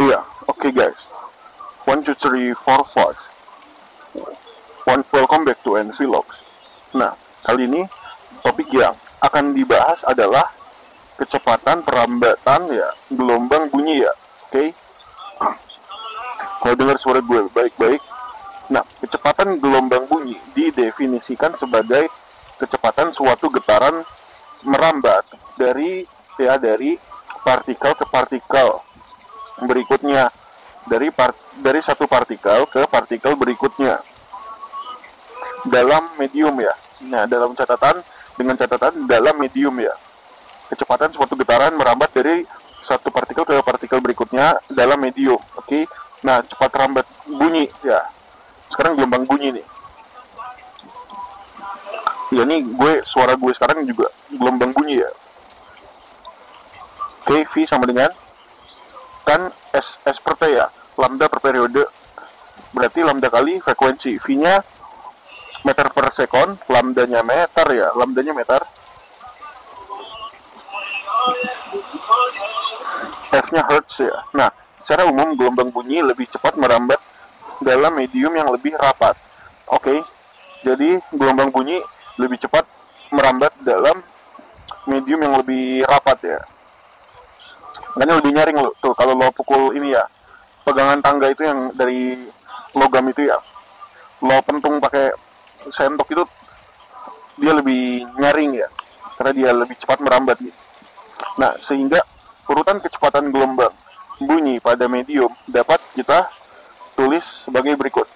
Iya, oke guys. 1, 2, 3, 4, 5. Welcome back to NV Logs. Nah, kali ini topik yang akan dibahas adalah kecepatan perambatan ya, gelombang bunyi ya. Oke. Kalau dengar suara gue baik-baik. Nah, kecepatan gelombang bunyi didefinisikan sebagai kecepatan suatu getaran merambat dari partikel ke partikel berikutnya, dari satu partikel ke partikel berikutnya dalam medium ya. Nah, dengan catatan dalam medium ya. Kecepatan suatu getaran merambat dari satu partikel ke partikel berikutnya dalam medium. Oke. Nah, cepat rambat bunyi ya. Sekarang gelombang bunyi nih. Ya, nih suara gue sekarang juga gelombang bunyi ya. Oke, V sama dengan kan S per T ya, lambda per periode, berarti lambda kali frekuensi. V-nya meter per sekon, lambdanya meter ya, F-nya hertz ya. Nah, secara umum gelombang bunyi lebih cepat merambat dalam medium yang lebih rapat. Oke, jadi gelombang bunyi lebih cepat merambat dalam medium yang lebih rapat ya. Makanya lebih nyaring lo tuh kalau lo pukul ini ya, pegangan tangga itu yang dari logam itu ya, lo pentung pakai sendok itu, dia lebih nyaring ya, karena dia lebih cepat merambat gitu. Nah, sehingga urutan kecepatan gelombang bunyi pada medium dapat kita tulis sebagai berikut.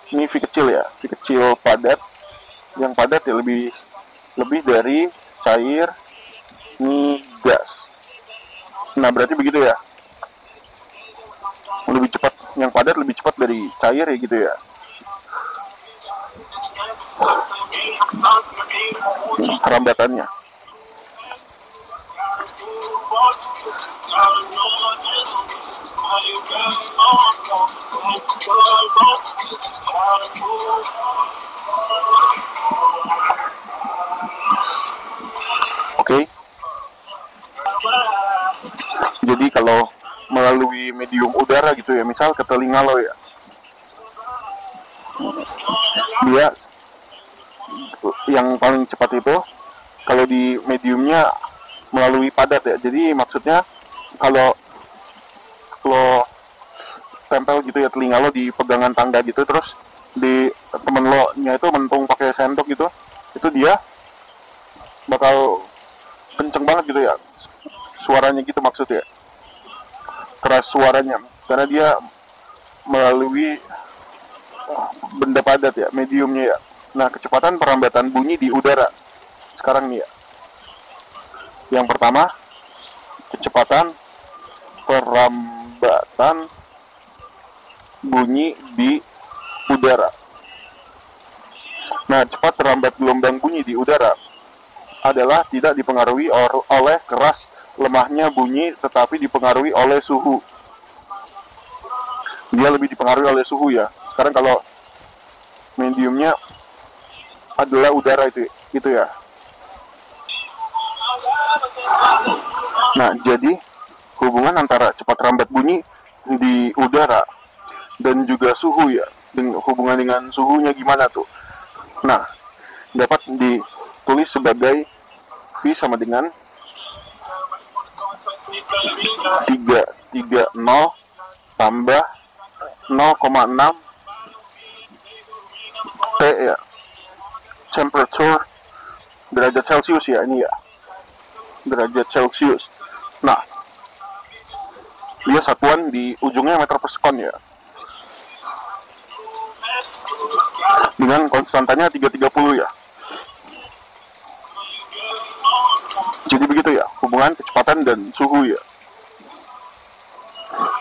Ini V kecil ya, V kecil padat, yang padat ya lebih dari cair, ini gas. Nah, berarti begitu ya, lebih cepat, yang padat lebih cepat dari cair ya gitu ya. Perambatannya. Oke. Jadi kalau melalui medium udara gitu ya, misal ke telinga lo ya, dia yang paling cepat itu kalau di mediumnya melalui padat ya. Jadi maksudnya kalau lo tempel gitu ya telinga lo di pegangan tangga gitu, terus di temen lo nya itu mentung pakai sendok gitu, itu dia bakal kenceng banget gitu ya suaranya gitu, maksudnya keras suaranya karena dia melalui benda padat ya, mediumnya ya. Nah, kecepatan perambatan bunyi di udara sekarang nih ya. Yang pertama, kecepatan perambatan bunyi di udara. Nah, cepat terambat gelombang bunyi di udara adalah tidak dipengaruhi oleh keras lemahnya bunyi, tetapi dipengaruhi oleh suhu. Dia lebih dipengaruhi oleh suhu ya. Sekarang kalau mediumnya adalah udara itu ya. Nah, jadi hubungan antara cepat rambat bunyi di udara dan juga suhu ya, hubungan dengan suhunya gimana tuh? Nah, dapat ditulis sebagai V sama dengan 330 tambah 0,6 T ya, temperature derajat Celcius ya, ini ya, derajat Celcius. Nah, dia satuan di ujungnya meter per sekon ya, dengan konstantanya 330 ya. Jadi begitu ya hubungan kecepatan dan suhu ya,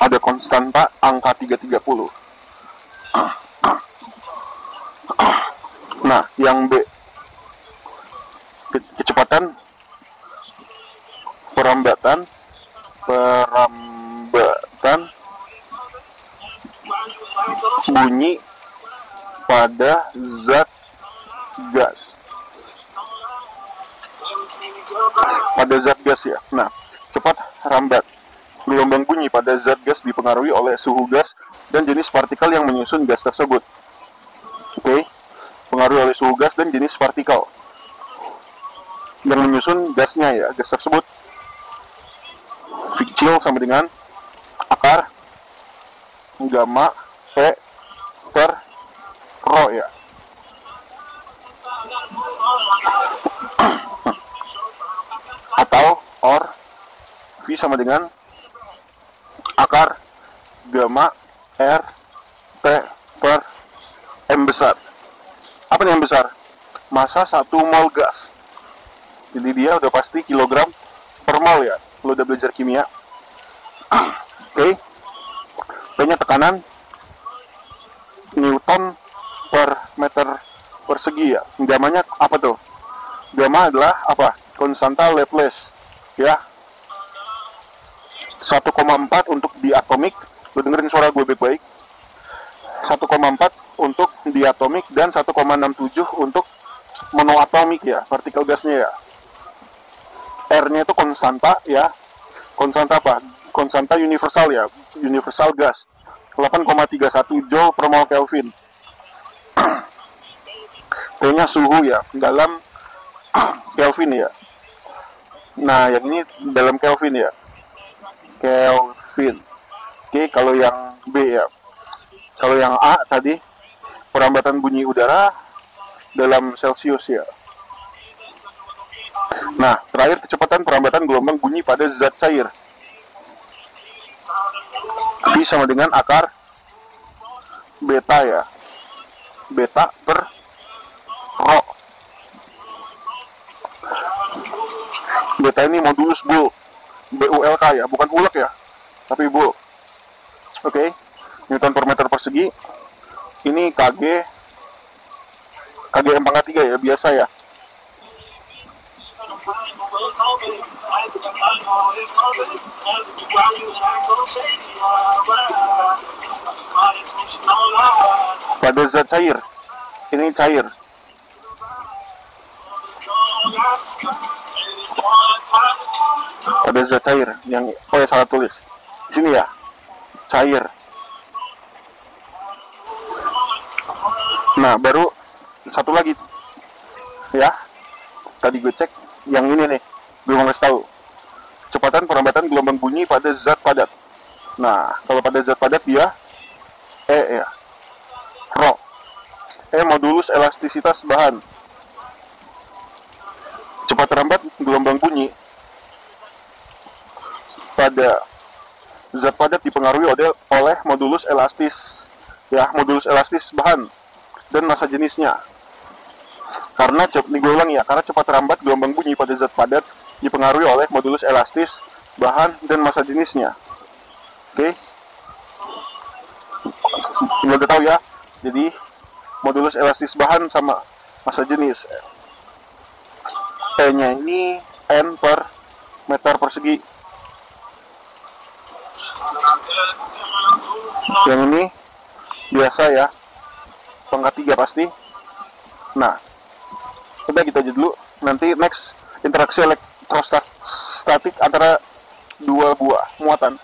ada konstanta angka 330. Nah, yang B, kecepatan perambatan bunyi pada zat gas. Pada zat gas ya. Nah, cepat rambat gelombang bunyi bunyi pada zat gas dipengaruhi oleh suhu gas dan jenis partikel yang menyusun gas tersebut. Oke, pengaruhi oleh suhu gas dan jenis partikel yang menyusun gasnya ya, gas tersebut. Kecil sama dengan akar gamma P per rho ya. Atau V sama dengan akar gamma R T per M besar. Apa nih yang besar? Massa 1 mol gas. Jadi dia udah pasti kilogram per mol ya. Lo udah belajar kimia. Oke. P-nya tekanan Newton per meter persegi ya. Gamanya apa tuh? Gamma adalah apa? Konstanta Laplace ya. 1,4 untuk diatomik. Lo dengerin suara gue baik-baik. 1,4 untuk diatomik dan 1,67 untuk monoatomik ya, partikel gasnya ya. R-nya itu konstanta ya. Konstanta apa? Konstanta universal ya, universal gas. 8,31 Joule per mol Kelvin. T-nya suhu ya, dalam Kelvin ya. Nah, yang ini dalam Kelvin ya. Kelvin. Oke, kalau yang B ya. Kalau yang A tadi perambatan bunyi udara dalam Celcius ya. Nah, terakhir kecepatan perambatan gelombang bunyi pada zat cair. V sama dengan akar beta ya. Beta per rho. Beta ini modulus Boole. BULK ya, bukan ulek ya, tapi Boole. Oke. Newton per meter persegi. Ini KG M-3 ya, biasa ya. Pada zat cair, ini cair. Pada zat cair, yang salah tulis. Sini ya, cair. Nah, baru satu lagi ya. Tadi gue cek yang ini nih, belum ngasih tahu. Kecepatan perambatan gelombang bunyi pada zat padat. Nah, kalau pada zat padat dia E ya. Rho. E modulus elastisitas bahan. Cepat lambat gelombang bunyi pada zat padat dipengaruhi oleh modulus elastis ya, modulus elastis bahan dan massa jenisnya. Karena gue ulang ya, karena cepat lambat gelombang bunyi pada zat padat dipengaruhi oleh modulus elastis bahan dan massa jenisnya. Oke. Udah tahu ya. Jadi modulus elastis bahan sama massa jenis. E-nya ini N per meter persegi. Yang ini biasa ya, pangkat 3 pasti. Nah, udah kita aja dulu. Nanti next interaksi elektrostatik antara dua buah muatan.